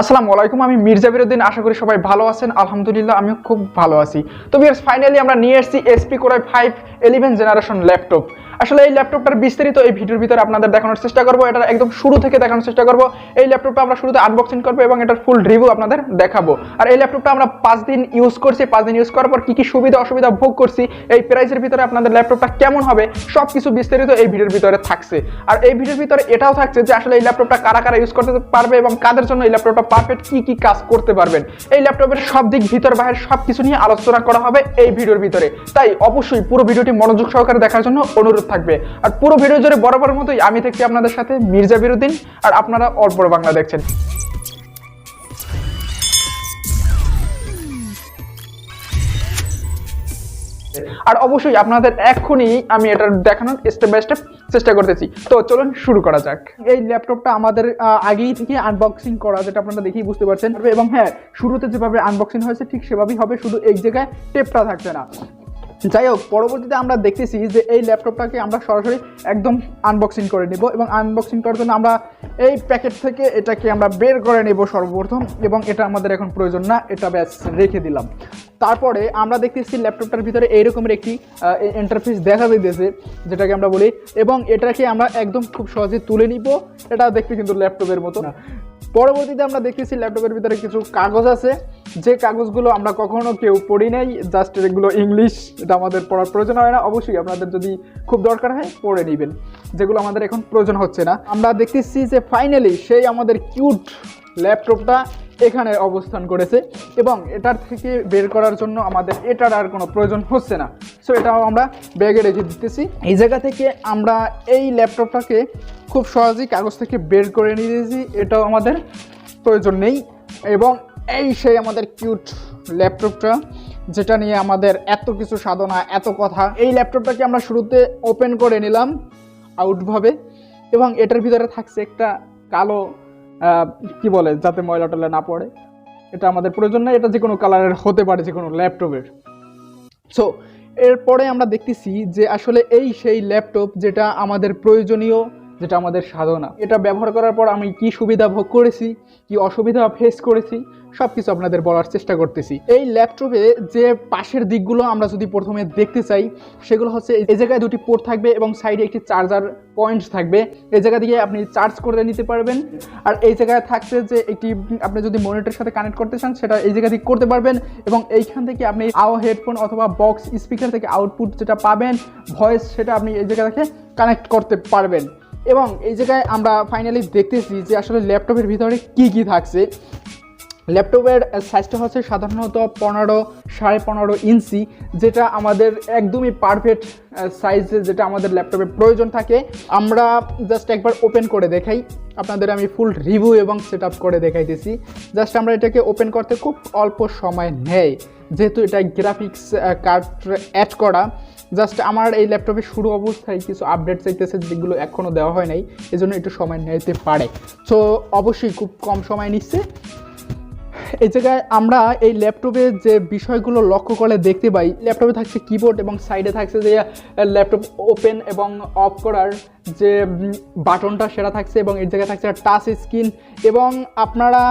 আসসালামু আলাইকুম, আমি মির্জা বিরুদ্দিন। আশা করি সবাই ভালো আছেন। আলহামদুলিল্লাহ আমিও খুব ভালো আছি। তো ভিউয়ার্স, ফাইনালি আমরা নিয়ে এসেছি HP core i5 11 generation laptop. আসলে এই ল্যাপটপটার বিস্তারিত এই ভিডিওর ভিতরে আপনাদের দেখানোর চেষ্টা করব। এটা একদম শুরু থেকে দেখানোর চেষ্টা করব। এই ল্যাপটপটা আমরা শুরুতে আনবক্সিং করব এবং এটার ফুল রিভিউ আপনাদের দেখাবো। আর এই ল্যাপটপটা আমরা 5 দিন ইউজ করছি। 5 দিন ইউজ করার পর কি কি সুবিধা অসুবিধা ভোগ করছি, এই প্রাইসের ভিতরে আপনাদের ল্যাপটপটা কেমন হবে, সবকিছু বিস্তারিত এই ভিডিওর ভিতরে থাকছে। আর এই ভিডিওর ভিতরে এটাও থাকছে যে আসলে এই ল্যাপটপটা কারা কারা ইউজ করতে পারবে এবং কাদের জন্য এই ল্যাপটপটা পারফেক্ট, কি কি কাজ করতে পারবেন। এই ল্যাপটপের সব দিক ভিতর বাহির সবকিছু নিয়ে আলোচনা করা হবে এই ভিডিওর ভিতরে। তাই অবশ্যই পুরো ভিডিওটি মনোযোগ সহকারে দেখার জন্য অনুরোধ থাকবে। আর পুরো ভিডিও জুড়ে বরাবর মতোই আমি থাকছি আপনাদের সাথে, মির্জা বিরুদ্দিন, আর আপনারা অল বড় বাংলা দেখছেন। আর অবশ্যই আপনাদের এখনই আমি এটা দেখানোর স্টেপ বাই স্টেপ চেষ্টা করতেছি। তো চলুন শুরু করা যাক। এই ল্যাপটপটা আমাদের আগেই থেকে আনবক্সিং করা, যেটা আপনারা দেখেই বুঝতে পারছেন। এবং হ্যাঁ, শুরুতে যেভাবে আনবক্সিং হয়েছে ঠিক সেভাবেই হবে, শুধু এই জায়গায় টেপটা থাকছে না। যাই হোক, পরবর্তীতে আমরা দেখতেছি যে এই ল্যাপটপটাকে আমরা সরাসরি একদম আনবক্সিং করে নেব এবং আনবক্সিং করার জন্য আমরা এই প্যাকেট থেকে এটাকে আমরা বের করে নেব সর্বপ্রথম। এবং এটা আমাদের এখন প্রয়োজন না, এটা ব্যাস রেখে দিলাম। তারপরে আমরা দেখতেছি ল্যাপটপটার ভিতরে এইরকমের একটি ইন্টারফেস দেখা দিতেছে, যেটাকে আমরা বলি, এবং এটাকে আমরা একদম খুব সহজে তুলে নিব। এটা দেখতে কিন্তু ল্যাপটপের মতো না। পরবর্তীতে আমরা দেখতেছি ল্যাপটপের ভিতরে কিছু কাগজ আছে, যে কাগজগুলো আমরা কখনো কেউ পড়ি নাই। জাস্ট এগুলো ইংলিশ, এটা আমাদের পড়ার প্রয়োজন হয় না। অবশ্যই আপনাদের যদি খুব দরকার হয় পড়ে নেবেন, যেগুলো আমাদের এখন প্রয়োজন হচ্ছে না। আমরা দেখতেছি যে ফাইনালি সেই আমাদের কিউট ল্যাপটপটা এখানে অবস্থান করেছে এবং এটার থেকে বের করার জন্য আমাদের এটার আর কোনো প্রয়োজন হচ্ছে না। সো এটাও আমরা ব্যাগে রেখে দিতেছি। এই জায়গা থেকে আমরা এই ল্যাপটপটাকে খুব সহজেই কাগজ থেকে বের করে নিয়ে দিয়েছি, এটাও আমাদের প্রয়োজন নেই। এবং এই সেই আমাদের কিউট ল্যাপটপটা, যেটা নিয়ে আমাদের এত কিছু সাধনা, এত কথা। এই ল্যাপটপটাকে আমরা শুরুতে ওপেন করে নিলাম আউটভাবে, এবং এটার ভিতরে থাকছে একটা কালো কি বলে, যাতে ময়লা টয়লা না পড়ে। এটা আমাদের প্রয়োজন নেই, এটা যে কোনো কালারের হতে পারে, যে কোনো ল্যাপটপের। সো এরপরে আমরা দেখতেছি যে আসলে এই সেই ল্যাপটপ যেটা আমাদের প্রয়োজনীয়, যেটা আমাদের সাধনা। এটা ব্যবহার করার পর আমি কি সুবিধা ভোগ করেছি, কি অসুবিধা ফেস করেছি, সব কিছু আপনাদের বলার চেষ্টা করতেছি। এই ল্যাপটপে যে পাশের দিকগুলো আমরা যদি প্রথমে দেখতে চাই, সেগুলো হচ্ছে এই জায়গায় দুটি পোর্ট থাকবে এবং সাইডে একটি চার্জার পয়েন্ট থাকবে। এই জায়গা দিয়ে আপনি চার্জ করে নিতে পারবেন। আর এই জায়গায় থাকছে যে একটি, আপনি যদি মনিটরের সাথে কানেক্ট করতে চান সেটা এই জায়গা থেকে করতে পারবেন। এবং এইখান থেকে আপনি হেডফোন অথবা বক্স স্পিকার থেকে আউটপুট যেটা পাবেন ভয়েস, সেটা আপনি এই জায়গা থেকে কানেক্ট করতে পারবেন। এবং এই জায়গায় আমরা ফাইনালি দেখতেছি যে আসলে ল্যাপটপের ভিতরে কি কি থাকছে। ল্যাপটপের সাইজটা হচ্ছে সাধারণত 15.5 ইঞ্চি, যেটা আমাদের একদমই পারফেক্ট সাইজে, যেটা আমাদের ল্যাপটপের প্রয়োজন থাকে। আমরা জাস্ট একবার ওপেন করে দেখাই আপনাদের, আমি ফুল রিভিউ এবং সেট আপ করে দেখাইতেছি। জাস্ট আমরা এটাকে ওপেন করতে খুব অল্প সময় নেয়, যেহেতু এটা গ্রাফিক্স কার্ড অ্যাড করা। জাস্ট আমার এই ল্যাপটপের শুরু অবস্থায় কিছু আপডেট চাইতেছে, যেগুলো এখনও দেওয়া হয় নাই, এই জন্য একটু সময় নিতে পারে। সো অবশ্যই খুব কম সময় নিচ্ছে। এই জায়গায় আমরা এই ল্যাপটপে যে বিষয়গুলো লক্ষ্য করে দেখতে পাই, ল্যাপটপে থাকছে কিবোর্ড এবং সাইডে থাকছে যে ল্যাপটপ ওপেন এবং অফ করার যে বাটনটা, সেটা থাকছে। এবং এই জায়গায় থাকছে টাচ স্ক্রিন। এবং আপনারা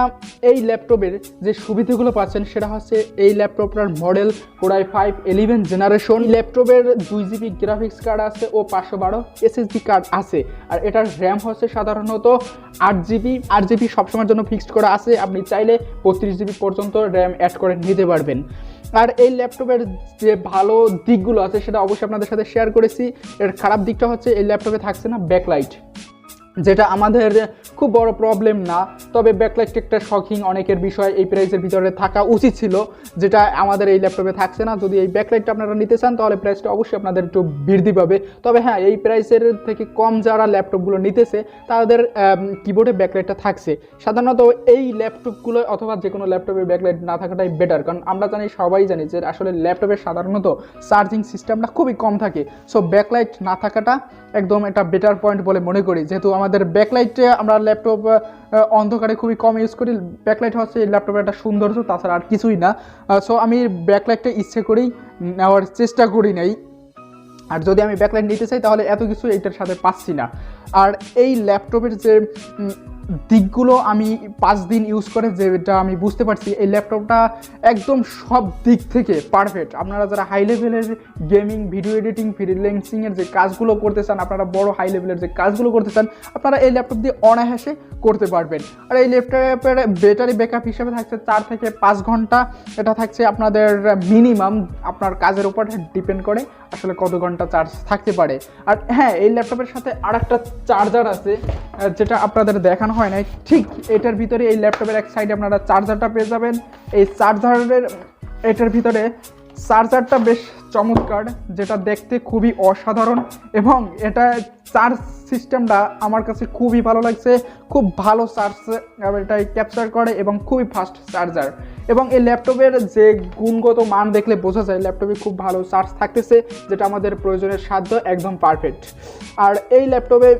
এই ল্যাপটপের যে সুবিধাগুলো পাচ্ছেন, সেটা হচ্ছে এই ল্যাপটপটার মডেল কোর i5 11 জেনারেশন। ল্যাপটপের 2GB গ্রাফিক্স কার্ড আছে ও 512 SSD কার্ড আছে। আর এটার র্যাম হচ্ছে সাধারণত 8GB। 8GB সবসময়ের জন্য ফিক্সড করা আছে, আপনি চাইলে 32GB পর্যন্ত র্যাম অ্যাড করে নিতে পারবেন। আর এই ল্যাপটপের যে ভালো দিকগুলো আছে সেটা অবশ্যই আপনাদের সাথে শেয়ার করেছি। এর খারাপ দিকটা হচ্ছে এই ল্যাপটপে থাকছে না ব্যাকলাইট, যেটা আমাদের খুব বড় প্রবলেম না, তবে ব্যাকলাইট একটা শকিং অনেকের বিষয়। এই প্রাইসের ভিতরে থাকা উচিত ছিল, যেটা আমাদের এই ল্যাপটপে থাকছে না। যদি এই ব্যাকলাইটটা আপনারা নিতে চান তাহলে প্রাইসটা অবশ্যই আপনাদের একটু বৃদ্ধি পাবে। তবে হ্যাঁ, এই প্রাইসের থেকে কম যারা ল্যাপটপগুলো নিতেছে তাদের কিবোর্ডে ব্যাকলাইটটা থাকছে। সাধারণত এই ল্যাপটপগুলো অথবা যে কোনো ল্যাপটপে ব্যাকলাইট না থাকাটাই বেটার, কারণ আমরা জানি, সবাই জানি যে আসলে ল্যাপটপের সাধারণত চার্জিং সিস্টেমটা খুবই কম থাকে। সো ব্যাকলাইট না থাকাটা একদম এটা বেটার পয়েন্ট বলে মনে করি। যেহেতু আমাদের ব্যাকলাইটে আমরা ল্যাপটপ অন্ধকারে খুবই কম ইউজ করি, ব্যাকলাইট হচ্ছে এই ল্যাপটপের একটা সৌন্দর্য, তাছাড়া আর কিছুই না। সো আমি ব্যাকলাইটটা ইচ্ছে করেই নেওয়ার চেষ্টা করি নাই। আর যদি আমি ব্যাকলাইট নিতে চাই তাহলে এত কিছু এইটার সাথে পাচ্ছি না। আর এই ল্যাপটপের যে দিকগুলো আমি 5 দিন ইউজ করে যেটা আমি বুঝতে পারছি, এই ল্যাপটপটা একদম সব দিক থেকে পারফেক্ট। আপনারা যারা হাই লেভেলের গেমিং, ভিডিও এডিটিং, ফ্রিল্যান্সিংয়ের যে কাজগুলো করতে চান, আপনারা বড় হাই লেভেলের যে কাজগুলো করতে চান, আপনারা এই ল্যাপটপ দিয়ে অনায়াসে করতে পারবেন। আর এই ল্যাপটপের ব্যাটারি ব্যাকআপ হিসেবে থাকছে 4 থেকে 5 ঘন্টা। এটা থাকছে আপনাদের মিনিমাম, আপনার কাজের উপর ডিপেন্ড করে আসলে কত ঘন্টা চার্জ থাকতে পারে। আর হ্যাঁ, এই ল্যাপটপের সাথে আরেকটা চার্জার আছে যেটা আপনাদের দেখানো হয় নাই, ঠিক এটার ভিতরে এই ল্যাপটপের এক সাইডে আপনারা চার্জারটা পেয়ে যাবেন। এই চার্জারের এটার ভিতরে চার্জারটা বেশ চমৎকার, যেটা দেখতে খুবই অসাধারণ, এবং এটা চার্জ সিস্টেমটা আমার কাছে খুবই ভালো লাগছে। খুব ভালো চার্জ এটাই ক্যাপচার করে এবং খুবই ফাস্ট চার্জার। এবং এই ল্যাপটপের যে গুণগত মান দেখলে বোঝা যায় ল্যাপটপে খুব ভালো চার্জ থাকতেছে, যেটা আমাদের প্রয়োজনের সাধ্য একদম পারফেক্ট। আর এই ল্যাপটপে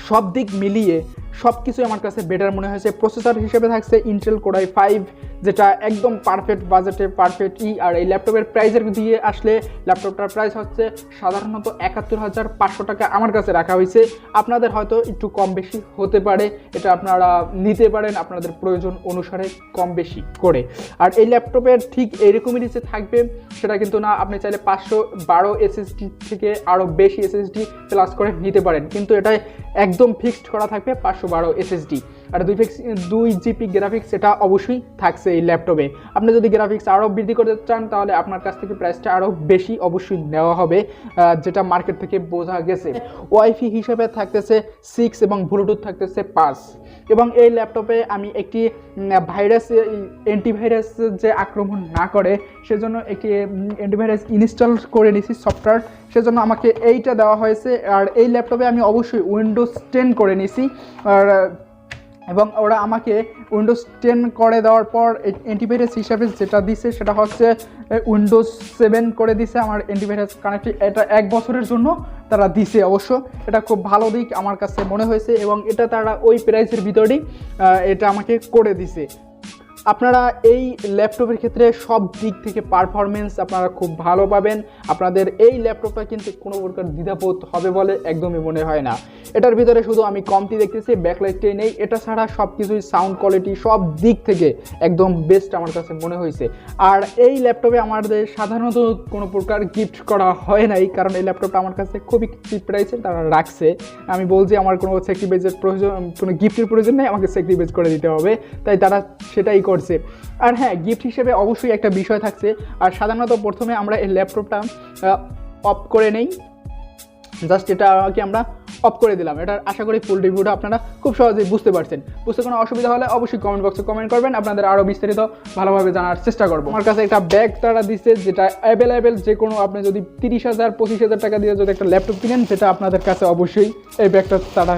সব দিক মিলিয়ে সব কিছু আমার কাছে বেটার মনে হয়েছে। প্রসেসর হিসেবে থাকছে ইন্টেল কোর i5, যেটা একদম পারফেক্ট বাজেটে পারফেক্ট। আর এই ল্যাপটপের প্রাইসের দিয়ে আসলে ল্যাপটপটার প্রাইস হচ্ছে সাধারণত ৭১,৫০০ টাকা আমার কাছে রাখা হয়েছে। আপনাদের হয়তো একটু কম বেশি হতে পারে, এটা আপনারা নিতে পারেন আপনাদের প্রয়োজন অনুসারে কম বেশি করে। আর এই ল্যাপটপের ঠিক এইরকমই নিচে থাকবে সেটা কিন্তু না, আপনি চাইলে 512 SSD থেকে আরও বেশি SSD প্লাস করে নিতে পারেন, কিন্তু এটাই একদম ফিক্সড করা থাকবে 512 SSD। আর 2 GB গ্রাফিক্স এটা অবশ্যই থাকছে এই ল্যাপটপে। আপনি যদি গ্রাফিক্স আরও বৃদ্ধি করতে চান তাহলে আপনার কাছ থেকে প্রাইসটা আরও বেশি অবশ্যই নেওয়া হবে, যেটা মার্কেট থেকে বোঝা গেছে। ওয়াইফাই হিসেবে থাকতেছে 6 এবং ব্লুটুথ থাকতেছে 5। এবং এই ল্যাপটপে আমি একটি অ্যান্টিভাইরাস যে আক্রমণ না করে সেজন্য একটি অ্যান্টিভাইরাস ইনস্টল করে নিয়েছি সফটওয়্যার, সেজন্য আমাকে এইটা দেওয়া হয়েছে। আর এই ল্যাপটপে আমি অবশ্যই উইন্ডোজ 10 করে নিয়েছি, আর এবং ওরা আমাকে উইন্ডোজ 10 করে দেওয়ার পর অ্যান্টিভাইরাস হিসাবে যেটা দিছে সেটা হচ্ছে উইন্ডোজ 7 করে দিছে আমার অ্যান্টিভাইরাস কানেক্টিভ। এটা 1 বছরের জন্য তারা দিছে, অবশ্য এটা খুব ভালো দিক আমার কাছে মনে হয়েছে, এবং এটা তারা ওই প্রাইসের ভিতরেই এটা আমাকে করে দিছে। আপনারা এই ল্যাপটপের ক্ষেত্রে সব দিক থেকে পারফরমেন্স আপনারা খুব ভালো পাবেন। আপনাদের এই ল্যাপটপটা কিন্তু কোনো প্রকার দ্বিধাবোধ হবে বলে একদমই মনে হয় না। এটার ভিতরে শুধু আমি কমতি দেখতেছি, ব্যাকলাইটটাই নেই। এটা ছাড়া সব কিছুই সাউন্ড কোয়ালিটি সব দিক থেকে একদম বেস্ট আমার কাছে মনে হয়েছে। আর এই ল্যাপটপে আমাদের সাধারণত কোনো প্রকার গিফট করা হয় নাই, কারণ এই ল্যাপটপটা আমার কাছে খুবই চিপ প্রাইসে তারা রাখছে। আমি বলছি আমার কোনো স্যাক্রিফাইসের প্রয়োজন, কোনো গিফটের প্রয়োজন নেই, আমাকে স্যাক্রিফাইস করে দিতে হবে, তাই তারা সেটাই করছে। আর হ্যাঁ, গিফট হিসেবে অবশ্যই একটা বিষয় থাকছে। আর সাধারণত প্রথমে আমরা এই ল্যাপটপটা অফ করে নেই, জাস্ট এটাকে আমরা অফ করে দিলাম। এটার আশা করি ফুল রিভিউটা আপনারা খুব সহজেই বুঝতে পারছেন। বুঝতে কোনো অসুবিধা হলে অবশ্যই কমেন্ট বক্সে কমেন্ট করবেন, আপনাদের আরও বিস্তারিত ভালোভাবে জানার চেষ্টা করবো। আমার কাছে একটা ব্যাগ তারা দিচ্ছে যেটা অ্যাভেলেবেল, যে কোনো আপনি যদি 30,000-25,000 টাকা দিয়ে যদি একটা ল্যাপটপ কিনেন, যেটা আপনাদের কাছে অবশ্যই এই ব্যাগটা তারা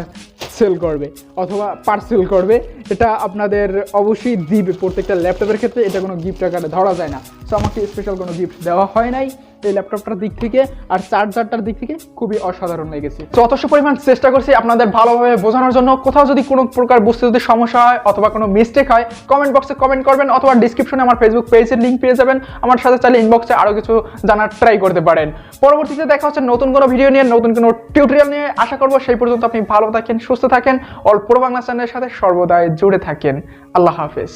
সেল করবে অথবা পার্সেল করবে, এটা আপনাদের অবশ্যই দিবে প্রত্যেকটা ল্যাপটপের ক্ষেত্রে। এটা কোনো গিফট আকারে ধরা যায় না, সো আমাকে স্পেশাল কোনো গিফট দেওয়া হয় নাই এই ল্যাপটপটার দিক থেকে। আর চার্জারটার দিক থেকে খুবই অসাধারণ লেগেছে। যথেষ্ট পরিমাণ চেষ্টা করছি আপনাদের ভালোভাবে বোঝানোর জন্য। কোথাও যদি কোনো প্রকার বুঝতে যদি সমস্যা হয় অথবা কোনো মিস্টেক হয়, কমেন্ট বক্সে কমেন্ট করবেন, অথবা ডিসক্রিপশনে আমার ফেসবুক পেজের লিঙ্ক পেয়ে যাবেন। আমার সাথে চাইলে ইনবক্সে আরও কিছু জানার ট্রাই করতে পারেন। পরবর্তীতে দেখা হচ্ছে নতুন কোনো ভিডিও নিয়ে, নতুন কোনো টিউটোরিয়াল নিয়ে। আশা করবো সেই পর্যন্ত আপনি ভালো থাকেন, সুস্থ থাকেন, অল প্রো বাংলা চ্যানেলের সাথে সর্বদাই জুড়ে থাকেন। আল্লাহ হাফেজ।